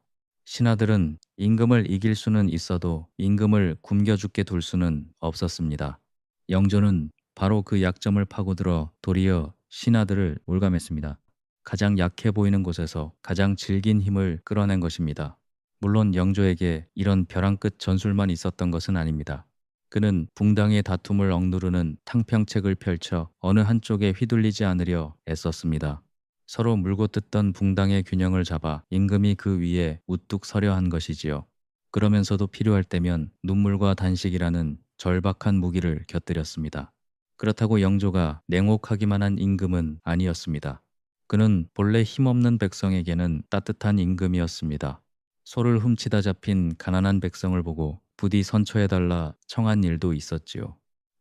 신하들은 임금을 이길 수는 있어도 임금을 굶겨 죽게 둘 수는 없었습니다. 영조는 바로 그 약점을 파고들어 도리어 신하들을 올감했습니다. 가장 약해 보이는 곳에서 가장 질긴 힘을 끌어낸 것입니다. 물론 영조에게 이런 벼랑 끝 전술만 있었던 것은 아닙니다. 그는 붕당의 다툼을 억누르는 탕평책을 펼쳐 어느 한쪽에 휘둘리지 않으려 애썼습니다. 서로 물고 뜯던 붕당의 균형을 잡아 임금이 그 위에 우뚝 서려 한 것이지요. 그러면서도 필요할 때면 눈물과 단식이라는 절박한 무기를 곁들였습니다. 그렇다고 영조가 냉혹하기만 한 임금은 아니었습니다. 그는 본래 힘없는 백성에게는 따뜻한 임금이었습니다. 소를 훔치다 잡힌 가난한 백성을 보고 부디 선처해달라 청한 일도 있었지요.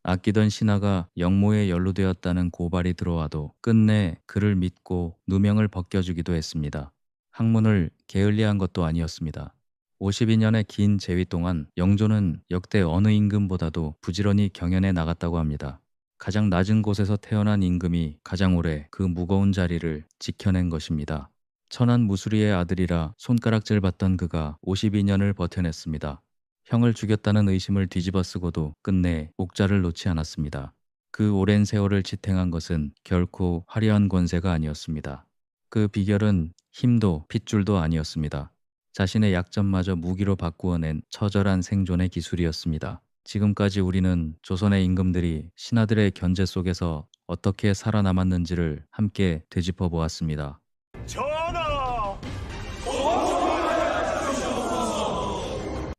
아끼던 신하가 영모에 연루되었다는 고발이 들어와도 끝내 그를 믿고 누명을 벗겨주기도 했습니다. 학문을 게을리한 것도 아니었습니다. 52년의 긴 재위 동안 영조는 역대 어느 임금보다도 부지런히 경연에 나갔다고 합니다. 가장 낮은 곳에서 태어난 임금이 가장 오래 그 무거운 자리를 지켜낸 것입니다. 천한 무수리의 아들이라 손가락질 받던 그가 52년을 버텨냈습니다. 형을 죽였다는 의심을 뒤집어 쓰고도 끝내 옥자를 놓지 않았습니다. 그 오랜 세월을 지탱한 것은 결코 화려한 권세가 아니었습니다. 그 비결은 힘도 핏줄도 아니었습니다. 자신의 약점마저 무기로 바꾸어낸 처절한 생존의 기술이었습니다. 지금까지 우리는 조선의 임금들이 신하들의 견제 속에서 어떻게 살아남았는지를 함께 되짚어 보았습니다. 전하!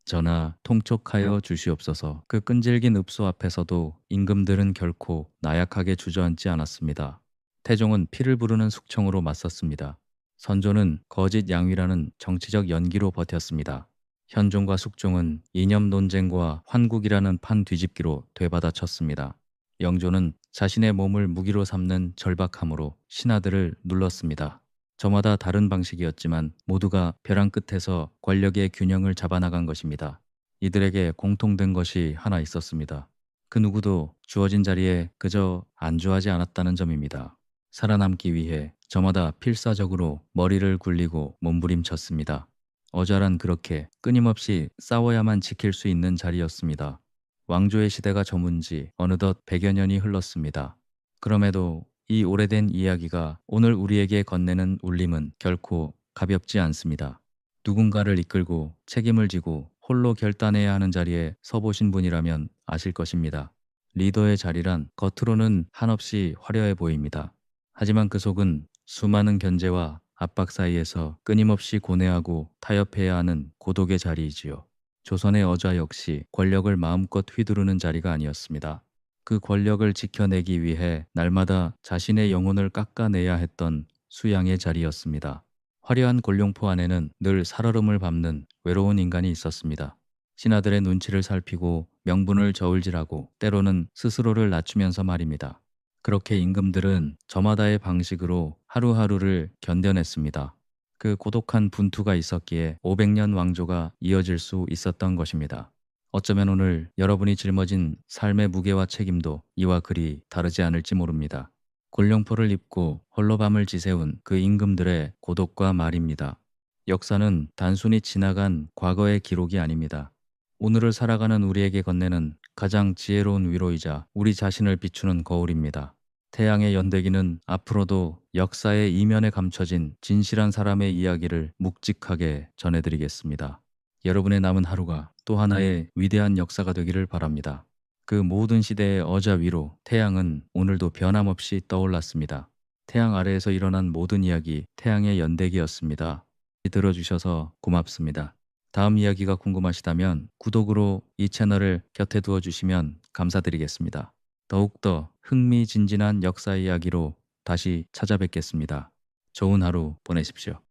전하, 통촉하여 주시옵소서. 그 끈질긴 읍소 앞에서도 임금들은 결코 나약하게 주저앉지 않았습니다. 태종은 피를 부르는 숙청으로 맞섰습니다. 선조는 거짓 양위라는 정치적 연기로 버텼습니다. 현종과 숙종은 이념 논쟁과 환국이라는 판 뒤집기로 되받아쳤습니다. 영조는 자신의 몸을 무기로 삼는 절박함으로 신하들을 눌렀습니다. 저마다 다른 방식이었지만 모두가 벼랑 끝에서 권력의 균형을 잡아나간 것입니다. 이들에게 공통된 것이 하나 있었습니다. 그 누구도 주어진 자리에 그저 안주하지 않았다는 점입니다. 살아남기 위해 저마다 필사적으로 머리를 굴리고 몸부림쳤습니다. 어자란 그렇게 끊임없이 싸워야만 지킬 수 있는 자리였습니다. 왕조의 시대가 저문 지 어느덧 100여 년이 흘렀습니다. 그럼에도 이 오래된 이야기가 오늘 우리에게 건네는 울림은 결코 가볍지 않습니다. 누군가를 이끌고 책임을 지고 홀로 결단해야 하는 자리에 서보신 분이라면 아실 것입니다. 리더의 자리란 겉으로는 한없이 화려해 보입니다. 하지만 그 속은 수많은 견제와 압박 사이에서 끊임없이 고뇌하고 타협해야 하는 고독의 자리이지요. 조선의 어자 역시 권력을 마음껏 휘두르는 자리가 아니었습니다. 그 권력을 지켜내기 위해 날마다 자신의 영혼을 깎아내야 했던 수양의 자리였습니다. 화려한 골룡포 안에는 늘 살얼음을 밟는 외로운 인간이 있었습니다. 신하들의 눈치를 살피고 명분을 저울질하고 때로는 스스로를 낮추면서 말입니다. 그렇게 임금들은 저마다의 방식으로 하루하루를 견뎌냈습니다. 그 고독한 분투가 있었기에 500년 왕조가 이어질 수 있었던 것입니다. 어쩌면 오늘 여러분이 짊어진 삶의 무게와 책임도 이와 그리 다르지 않을지 모릅니다. 골룡포를 입고 홀로 밤을 지새운 그 임금들의 고독과 말입니다. 역사는 단순히 지나간 과거의 기록이 아닙니다. 오늘을 살아가는 우리에게 건네는 가장 지혜로운 위로이자 우리 자신을 비추는 거울입니다. 태양의 연대기는 앞으로도 역사의 이면에 감춰진 진실한 사람의 이야기를 묵직하게 전해드리겠습니다. 여러분의 남은 하루가 또 하나의 위대한 역사가 되기를 바랍니다. 그 모든 시대의 어자 위로 태양은 오늘도 변함없이 떠올랐습니다. 태양 아래에서 일어난 모든 이야기, 태양의 연대기였습니다. 들어주셔서 고맙습니다. 다음 이야기가 궁금하시다면 구독으로 이 채널을 곁에 두어주시면 감사드리겠습니다. 더욱더 흥미진진한 역사 이야기로 다시 찾아뵙겠습니다. 좋은 하루 보내십시오.